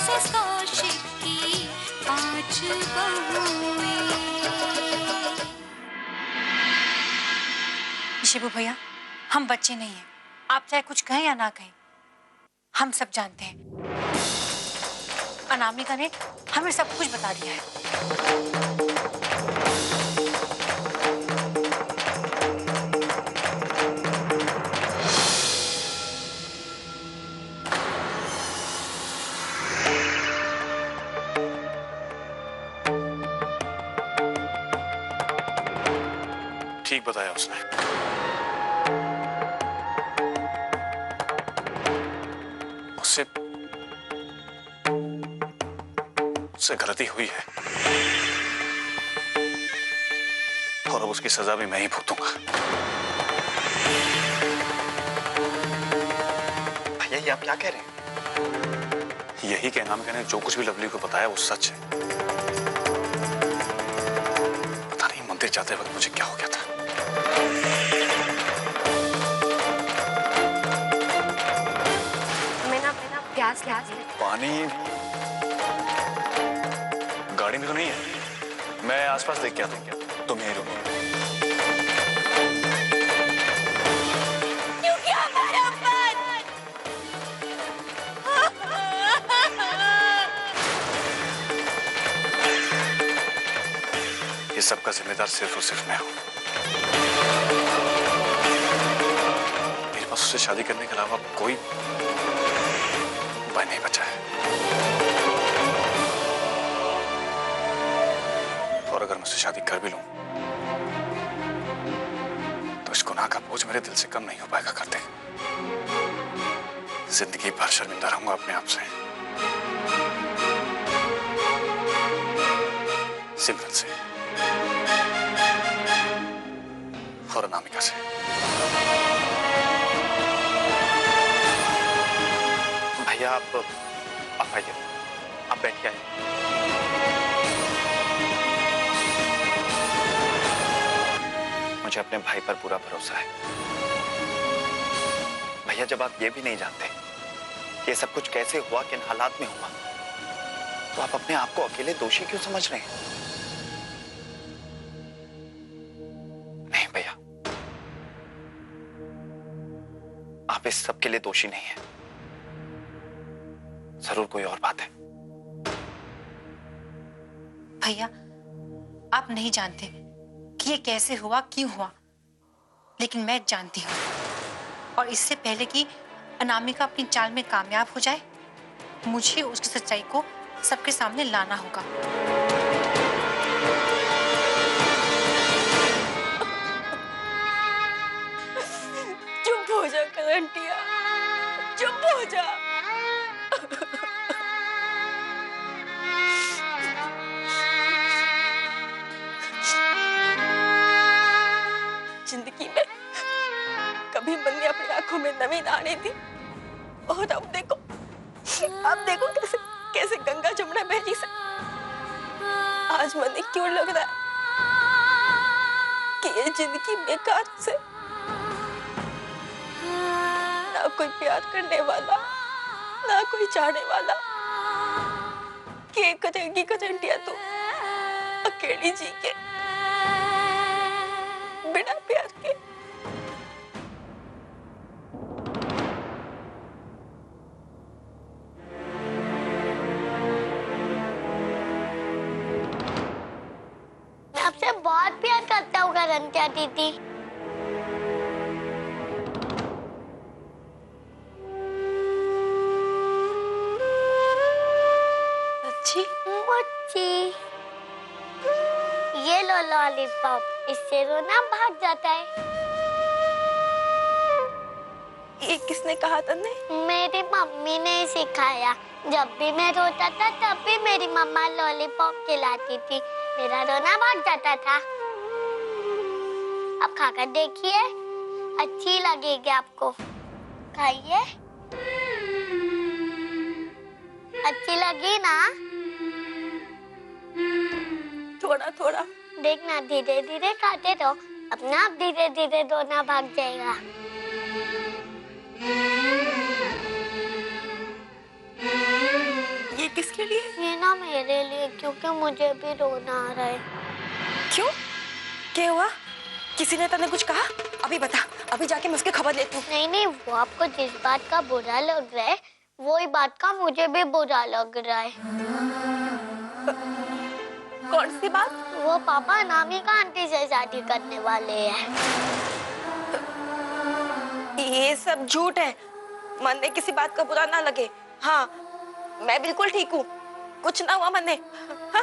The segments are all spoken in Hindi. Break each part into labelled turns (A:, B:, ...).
A: मिसेस कौशिक की 5 बहुएं।
B: शिबू भैया, हम बच्चे नहीं हैं। आप चाहे कुछ कहें या ना कहें, हम सब जानते हैं। अनामिका ने हमें सब कुछ बता दिया है।
C: ठीक बताया उसने। उससे गलती हुई है और अब उसकी सजा भी मैं ही भुगतूंगा।
D: भैया ये आप क्या कह रहे हैं?
C: यही कि अनामिका ने जो कुछ भी लवली को बताया वो सच है। पता नहीं मंदिर जाते वक्त मुझे क्या हो गया था।
B: प्यास
C: पानी गाड़ी में तो नहीं है, मैं आसपास देख के आता हूँ। तुम यहीं रुको।
A: क्यों किया हमारे ऊपर?
C: ये सबका जिम्मेदार सिर्फ और सिर्फ मैं हूँ। मेरे पास उससे शादी करने के अलावा कोई उपाय नहीं बचा है। और अगर मैं उससे शादी कर भी लूं तो इस गुनाह का बोझ मेरे दिल से कम नहीं हो पाएगा करते। जिंदगी भर शर्मिंदा रहूंगा अपने आप से, सिमरन से और अनामिका से।
D: भैया आप आइए, आप बैठिए। मुझे अपने भाई पर पूरा भरोसा है। भैया जब आप ये भी नहीं जानते कि ये सब कुछ कैसे हुआ, किन हालात में हुआ, तो आप अपने आप को अकेले दोषी क्यों समझ रहे हैं? नहीं भैया, आप इस सब के लिए दोषी नहीं हैं। जरूर कोई और बात है।
B: भैया, आप नहीं जानते कि ये कैसे हुआ, क्यों हुआ, लेकिन मैं जानती हूँ। और इससे पहले कि अनामिका अपनी चाल में कामयाब हो जाए, मुझे उसकी सच्चाई को सबके सामने लाना होगा।
A: चुप हो जा कलंटिया, चुप हो जा। जिंदगी में कभी मन ने अपनी आंखों में नमी ना आने दी, और अब देखो कैसे कैसे गंगा जमुना बहती से आज मन क्यों लग रहा है कि ये जिंदगी बेकार से, ना कोई प्यार करने वाला, ना कोई चाहने वाला, कि करेंगी कचंटिया तू अकेली जी के, बिना प्यार के।
E: मैं आपसे बहुत प्यार करता हूँ कलंटिया दीदी। मुच्ची, ये लो लॉलीपॉप, इससे रोना भाग जाता है।
A: ये किसने कहा तन्ने?
E: मेरी मम्मी ने सिखाया। जब भी मैं रोता था तब भी मेरी मम्मा लॉलीपॉप खिलाती थी, मेरा रोना भाग जाता था। अब खाकर देखिए, अच्छी लगेगी आपको। खाइए। अच्छी लगी ना?
A: थोड़ा थोड़ा
E: देखना, धीरे धीरे खाते रहो, अपना आप धीरे धीरे रोना भाग जाएगा।
A: ये
E: पापा मेरे लिए, क्योंकि मुझे भी रोना आ रहा है।
A: क्यों? क्या हुआ? किसी ने तने कुछ कहा? अभी बता, अभी जाके मैं उसकी खबर लेती हूँ।
E: नहीं नहीं, वो आपको जिस बात का बुरा लग रहा है वही बात का मुझे भी बुरा लग रहा है।
A: कौन सी बात?
E: वो पापा अनामिका आंटी से शादी करने वाले हैं।
A: ये सब झूठ है। मन ने किसी बात का बुरा ना लगे। हाँ, मैं बिल्कुल ठीक हूँ, कुछ ना हुआ मन ने। हाँ?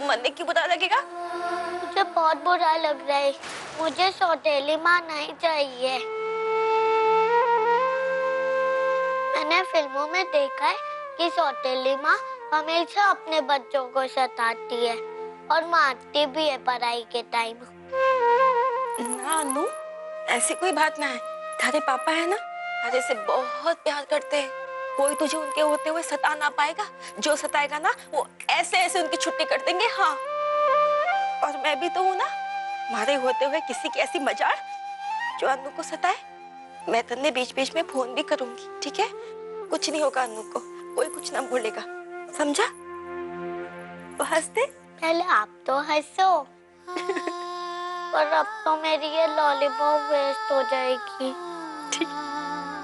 A: मन ने क्यों बुरा लगेगा?
E: मुझे बहुत बुरा लग रहा है। मुझे सौतेली माँ नहीं चाहिए। मैंने फिल्मों में देखा है कि सौतेली माँ हमेशा अपने बच्चों को सताती है और मारती भी है पढ़ाई के टाइम।
A: ना अनु, ऐसी कोई बात ना है। थारे पापा है ना, थारे से बहुत प्यार करते हैं। कोई तुझे उनके होते हुए सता ना पाएगा। जो सताएगा ना, वो ऐसे ऐसे उनकी छुट्टी कर देंगे। हाँ, और मैं भी तो हूँ ना, मारे होते हुए किसी की ऐसी मजाल जो अनु को सताए। मैं तन्ने बीच बीच में फोन भी करूंगी, ठीक है? कुछ नहीं होगा अनु को, कोई कुछ ना बोलेगा, समझा? तो हंस दे।
E: पहले आप तो हंसो। पर अब तो मेरी ये लॉलीपॉप वेस्ट हो जाएगी।
A: ठीक,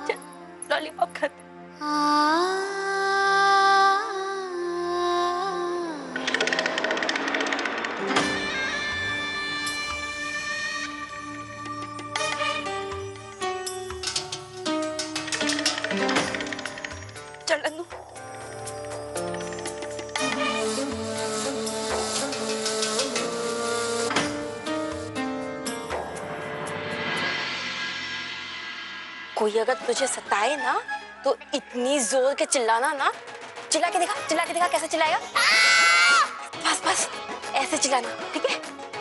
A: चल लॉलीपॉप खाते। चल अनु। कोई अगर तुझे सताए ना, तो इतनी जोर के चिल्लाना ना। चिल्ला के दिखा कैसे चिल्लाएगा। बस बस ऐसे चिल्लाना, ठीक है?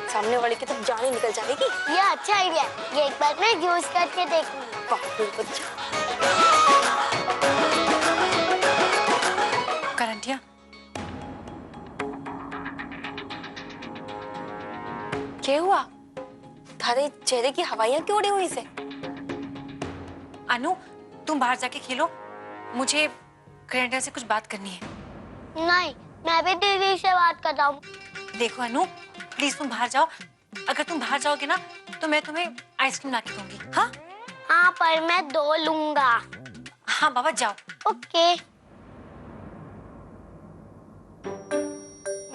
A: सामने वाले की तो जान ही निकल जाएगी।
E: ये अच्छा आइडिया, ये एक बार मैं यूज करके देखूंगी।
A: पागल बच्चा।
B: करंटिया,
A: क्या हुआ? थारे चेहरे की हवाइयां क्यों उड़ी हुई से?
B: अनु, तुम बाहर जाके खेलो, मुझे करंटिया से कुछ बात करनी है।
E: नहीं, मैं भी दीदी से बात कर रहा हूँ।
B: देखो अनु, प्लीज तुम बाहर जाओ। अगर तुम बाहर जाओगे ना, तो मैं तुम्हें आइसक्रीम ला के दूंगी। हाँ
E: हाँ, पर मैं 2 लूंगा।
B: हाँ बाबा, जाओ।
E: ओके।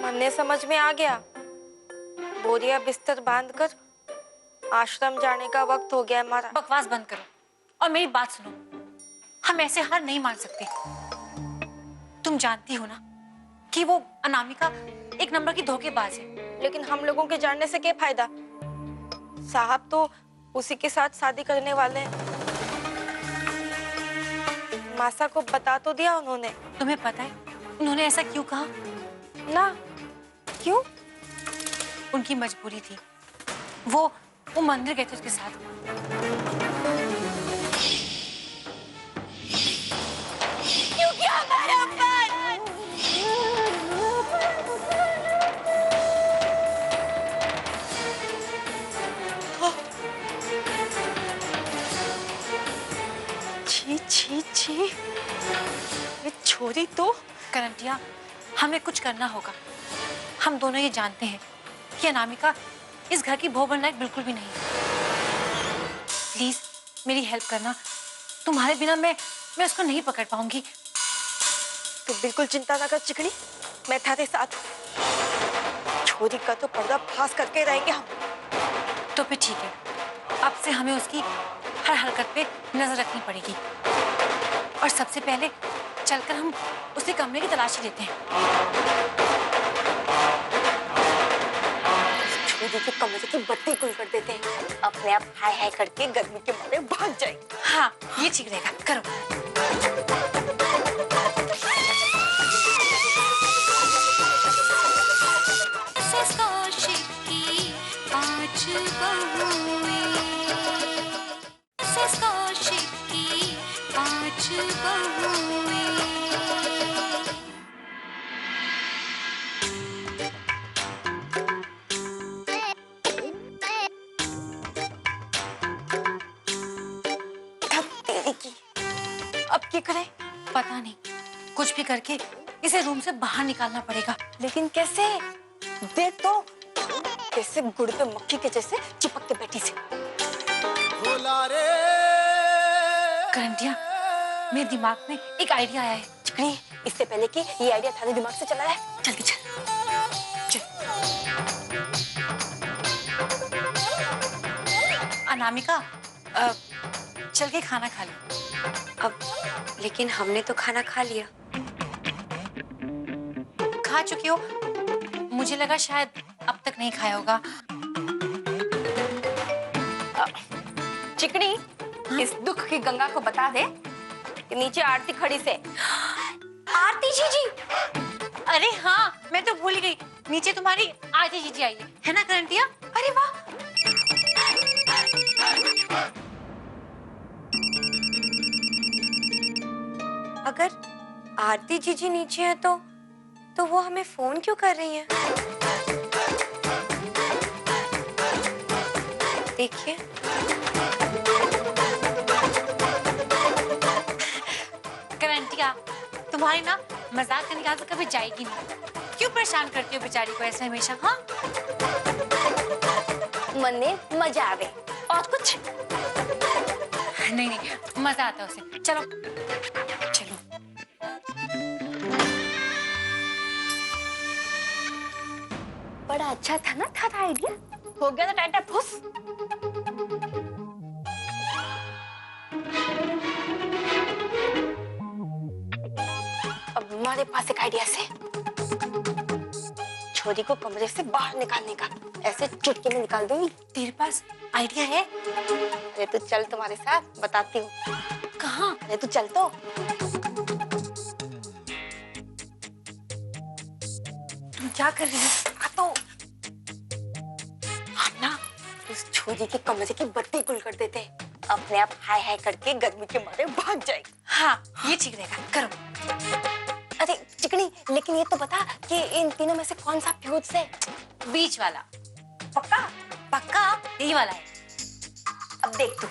A: मन ने समझ में आ गया। बोरिया बिस्तर बांधकर आश्रम जाने का वक्त हो गया हमारा।
B: बकवास बंद करो और मेरी बात सुनो। हम ऐसे हार नहीं मान सकते। तुम जानती हो ना कि वो अनामिका एक नंबर की धोखेबाज है।
A: लेकिन हम लोगों के जानने से क्या फायदा? साहब तो उसी के साथ शादी करने वाले हैं। मासा को बता तो दिया उन्होंने।
B: तुम्हें पता है उन्होंने ऐसा क्यों कहा?
A: ना, क्यों?
B: उनकी मजबूरी थी। वो मंदिर गए थे उसके साथ।
A: क्यों किया हमारे ऊपर? छी छी छी, ये छोरी तो।
B: करंटिया, हमें कुछ करना होगा। हम दोनों ये जानते हैं कि अनामिका इस घर की बहू बनने लायक बिल्कुल भी नहीं। प्लीज मेरी हेल्प करना। तुम्हारे बिना मैं उसको नहीं पकड़ पाऊंगी।
A: तू बिल्कुल चिंता ना कर चिकनी, मैं तेरे साथ हूँ। छोरी का तो पर्दा फास करके रहेंगे हम।
B: तो फिर ठीक है, अब से हमें उसकी हर हरकत पे नजर रखनी पड़ेगी। और सबसे पहले चलकर हम उसके कमरे की तलाशी लेते हैं।
A: छोरी के कमरे की बत्ती गुल कर देते हैं। अपने आप हाय हाय करके गर्मी के मारे भाग जाएंगे।
B: हाँ, ये ठीक रहेगा। करो।
A: थक तेरी की। अब क्या करें?
B: पता नहीं, कुछ भी करके इसे रूम से बाहर निकालना पड़ेगा।
A: लेकिन कैसे? देख तो कैसे गुड़ पे मक्खी के जैसे चिपक के बैठी से।
B: करंटिया, मेरे दिमाग में एक आइडिया आया है।
A: चिकनी, इससे पहले कि ये आइडिया थाने दिमाग से चला है, जल्दी चल।
B: अनामिका, चल के खाना खा ले।
A: अब लेकिन हमने तो खाना खा लिया।
B: खा चुकी हो? मुझे लगा शायद अब तक नहीं खाया होगा।
A: चिकनी, इस दुख की गंगा को बता दे कि नीचे आरती खड़ी से।
B: आरती जीजी? अरे हाँ, मैं तो भूल गई, नीचे तुम्हारी आरती जीजी आई है ना करंटिया? अरे वाह।
A: अगर आरती जीजी नीचे है तो वो हमें फोन क्यों कर रही हैं? देखिए।
B: करंटिया, तुम्हारी ना मजाक करने की आदत कभी जाएगी नहीं। क्यों परेशान करती हो बेचारी को ऐसे हमेशा? हाँ,
A: मन में मजा आवे और कुछ
B: नहीं नहीं, मजा आता है उसे। चलो चलो।
A: बड़ा अच्छा था ना था आइडिया। हो गया था टाटा फुस। अब हमारे पास एक आइडिया से छोरी को कमरे से बाहर निकालने का। ऐसे चुटकी में निकाल दूंगी।
B: तेरे पास आइडिया है?
A: अरे तू चल, तुम्हारे साथ बताती हूँ।
B: कहाँ?
A: अरे तू चल तो।
B: तुम क्या कर रही हो?
A: आ तो हम ना उस छोरी के कमरे की बत्ती गुल कर देते हैं। अपने आप हाय हाय करके गर्मी के मारे भाग जाएगी।
B: हाँ, ये ठीक रहेगा, करो।
A: अरे चिकनी, लेकिन ये तो बता कि इन तीनों में से कौन सा फ्यूज है?
B: बीच वाला।
A: पक्का?
B: पक्का यही वाला है।
A: अब देख तू।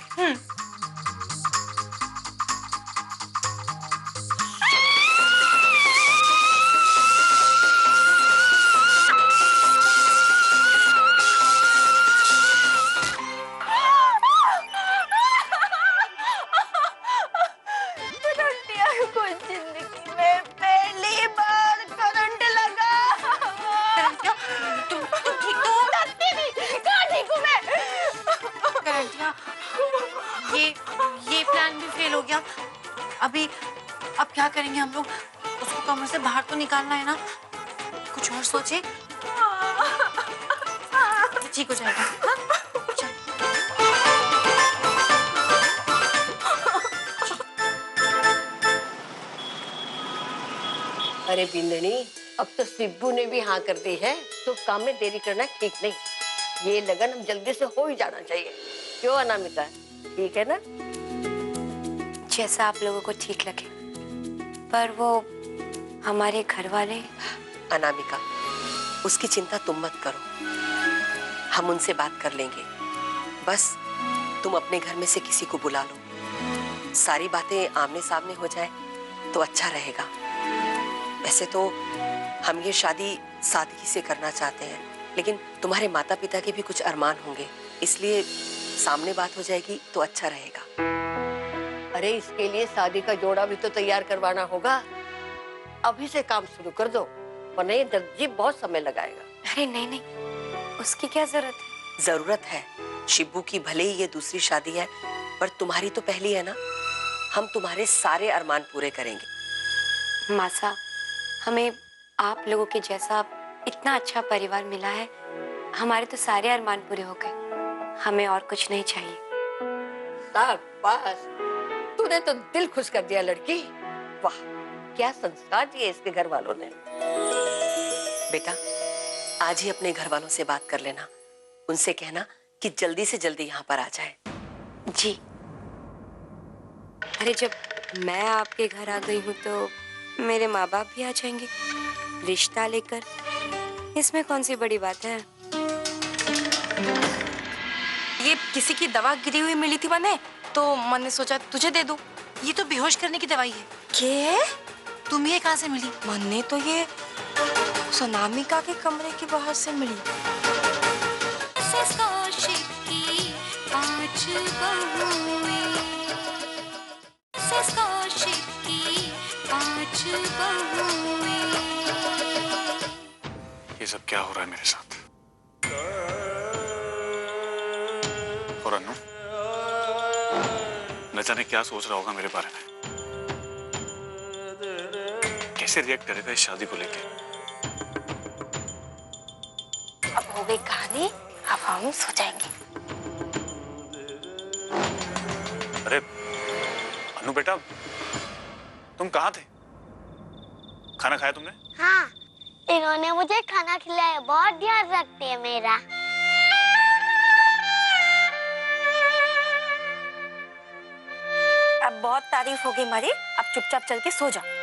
A: जिंदगी में पहली बार करंट लगा।
B: तुम ठीक तो हो?
A: कहाँ ठीक हूँ मैं?
B: करंटिया, ये प्लान भी फेल हो गया। अभी अब क्या करेंगे हम लोग? उसको कमरे से बाहर तो निकालना है ना। कुछ और सोचे। ठीक हो जाएगा। हाँ? चल।
F: अरे बिंदनी, अब तो सिब्बू ने भी हाँ कर दी है, तो काम में देरी करना ठीक नहीं। ये लगन हम जल्दी से हो ही जाना चाहिए। क्यों अनामिका, ठीक है ना?
A: जैसा आप लोगों को ठीक लगे, पर वो हमारे घर वाले।
F: अनामिका, उसकी चिंता तुम मत करो, हम उनसे बात कर लेंगे। बस तुम अपने घर में से किसी को बुला लो, सारी बातें आमने सामने हो जाए तो अच्छा रहेगा। वैसे तो हम ये शादी सादगी से करना चाहते हैं, लेकिन तुम्हारे माता पिता के भी कुछ अरमान होंगे, इसलिए सामने बात हो जाएगी तो अच्छा रहेगा। अरे इसके लिए शादी का जोड़ा भी तो तैयार करवाना होगा। अभी से काम शुरू कर दो, वरना ये दर्जी बहुत समय लगाएगा।
A: अरे नहीं नहीं, उसकी क्या जरूरत है?
F: जरूरत है। शिब्बू की भले ही ये दूसरी शादी है, पर तुम्हारी तो पहली है ना। हम तुम्हारे सारे अरमान पूरे करेंगे।
A: मासा, हमें आप लोगों के जैसा इतना अच्छा परिवार मिला है। हमारे तो सारे अरमान पूरे हो गए, हमें और कुछ नहीं चाहिए।
F: शाबाश, तूने तो दिल खुश कर दिया लड़की। वाह, क्या संस्कार दिए इसके घर वालों ने। बेटा, आज ही अपने घर वालों से बात कर लेना, उनसे कहना कि जल्दी से जल्दी यहाँ पर आ जाए।
A: जी। अरे जब मैं आपके घर आ गई हूँ तो मेरे माँ बाप भी आ जाएंगे रिश्ता लेकर। इसमें कौन सी बड़ी बात है?
G: ये किसी की दवा गिरी हुई मिली थी मैंने, तो मैंने सोचा तुझे दे दूं।
B: ये तो बेहोश करने की दवाई है।
A: क्या?
B: तुम ये कहाँ से मिली?
G: मैंने तो ये सोनामिका के कमरे के बाहर से मिली।
C: ये सब क्या हो रहा है मेरे साथ? और अन्नू न जाने क्या सोच रहा होगा मेरे बारे में, कैसे रिएक्ट करेगा इस शादी को लेके।
G: अब हो गई कहानी, अब हम सो जाएंगे।
C: अरे अन्नू बेटा, तुम कहाँ थे? खाना खाया तुमने?
E: हाँ, इन्होंने मुझे खाना खिलाया, बहुत ध्यान रखती है मेरा।
G: अब बहुत तारीफ हो गई हमारी, अब चुपचाप चल के सो जाओ।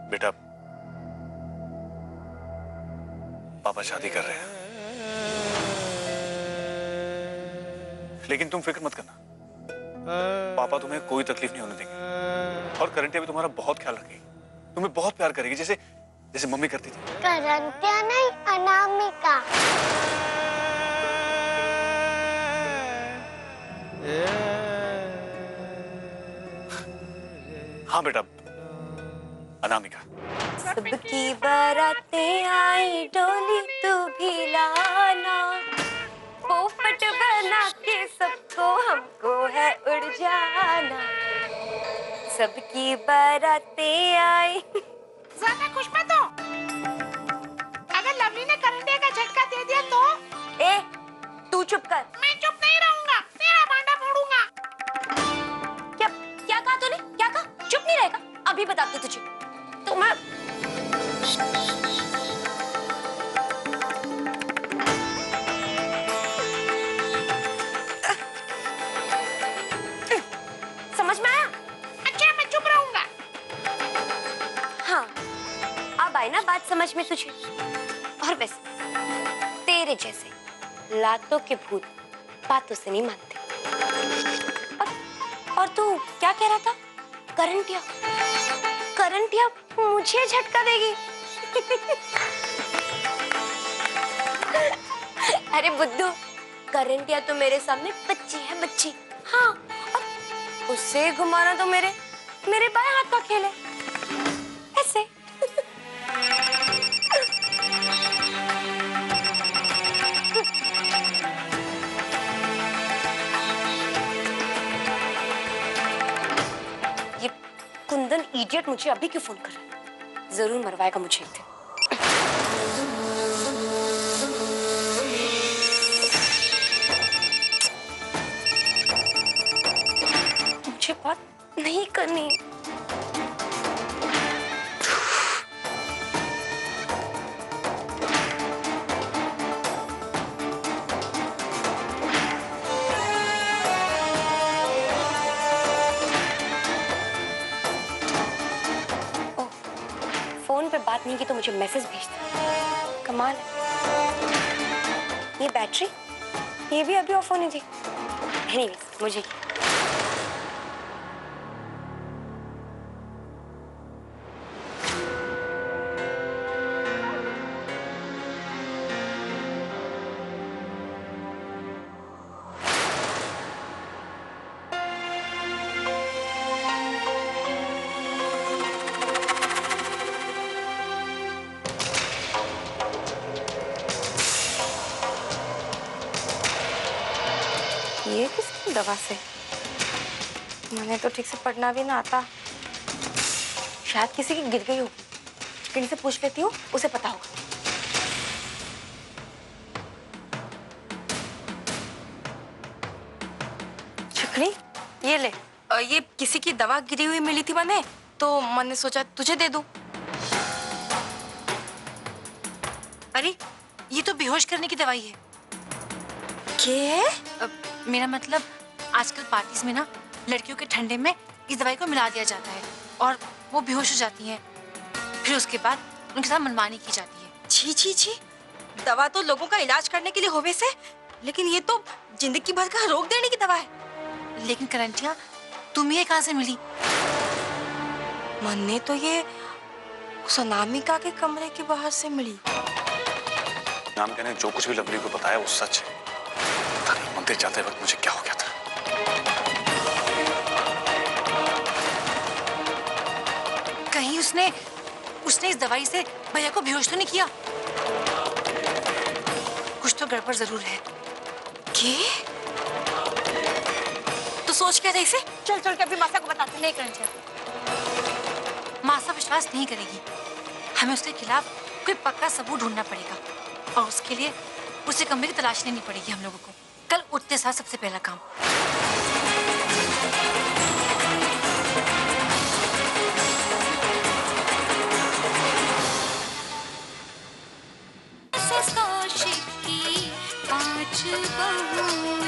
C: बेटा, पापा शादी कर रहे हैं, लेकिन तुम फिक्र मत करना, पापा तुम्हें कोई तकलीफ नहीं होने देंगे। और करंटिया भी तुम्हारा बहुत ख्याल रखेगी, तुम्हें बहुत प्यार करेगी, जैसे जैसे मम्मी करती थी।
E: करंटिया नहीं, अनामिका।
C: हाँ बेटा, अनामिका।
G: सबकी बारातें आई डोली तू भी लाना, पोपट बना के सबको हमको है उड़ जाना। सबकी बारातें आई।
H: ज्यादा खुश मत हो। अगर लवली ने करंटिया का झटका दे दिया तो?
G: ए, तू चुप कर।
H: मैं चुप नहीं रहूंगा, तेरा भांडा फोड़ूंगा।
G: क्या क्या कहा तूने? क्या कहा? चुप नहीं रहेगा? अभी बताती तुझे। तो मैं समझ में आया?
H: अच्छा, मैं चुप रहूंगा।
G: हाँ, अब आई ना बात समझ में तुझे। और वैसे तेरे जैसे लातों के भूत बातों से नहीं मानते। और तू क्या कह रहा था? करंटिया, करंटिया मुझे झटका देगी। अरे बुद्धू, करंटिया तो मेरे सामने बच्ची है, बच्ची। हाँ, और उससे घुमाना तो मेरे बाएं हाथ का खेल है। ऐसे। ये कुंदन इडियट मुझे अभी क्यों फोन कर रहा है? जरूर मरवाएगा मुझे एक दिन। मुझे बात नहीं करनी। फोन पे बात नहीं की तो मुझे मैसेज भेजता। कमाल है। ये बैटरी, ये भी अभी ऑफ होनी थी। एनीवेज, मुझे ये किसकी दवा से? मैंने तो ठीक से पढ़ना भी ना आता। शायद किसी की गिर गई होगी। किसी से पूछ लेती हूँ, उसे पता होगा।
B: शुक्री, ये ले। ये किसी की दवा गिरी हुई मिली थी मैंने, तो मैंने सोचा तुझे दे दूं। अरे ये तो बेहोश करने की दवाई है।
A: क्या?
B: मेरा मतलब आजकल पार्टीज में ना लड़कियों के ठंडे में इस दवाई को मिला दिया जाता है और वो बेहोश हो जाती हैं। फिर उसके बाद उनके साथ मनमानी की जाती है।
A: छी छी छी, दवा तो लोगों का इलाज करने के लिए होवे से, लेकिन ये तो जिंदगी भर का रोक देने की दवा है।
B: लेकिन करंटिया तुम्हें ये कहाँ से मिली?
A: मन्ने तो ये उस अनामिका के कमरे के बाहर से मिली।
C: नाम कहने जो कुछ भी लवली को बताया वो सच है। पता नहीं मंदिर जाते वक्त मुझे क्या हो गया था।
B: कहीं उसने इस दवाई से भैया को बेहोश तो नहीं किया? कुछ तो गड़बड़ जरूर है।
A: क्या?
B: तो सोच क्या रहे इसे?
A: चल चल के अभी मासा को बताते हैं।
B: नहीं करंटिया, मासा विश्वास नहीं करेगी। हमें उसके खिलाफ कोई पक्का सबूत ढूंढना पड़ेगा और उसके लिए उसे कमरे की तलाश लेनी पड़ेगी हम लोगों को। कल उठते साथ सबसे पहला काम।
I: कौशिक की 5 बहुएं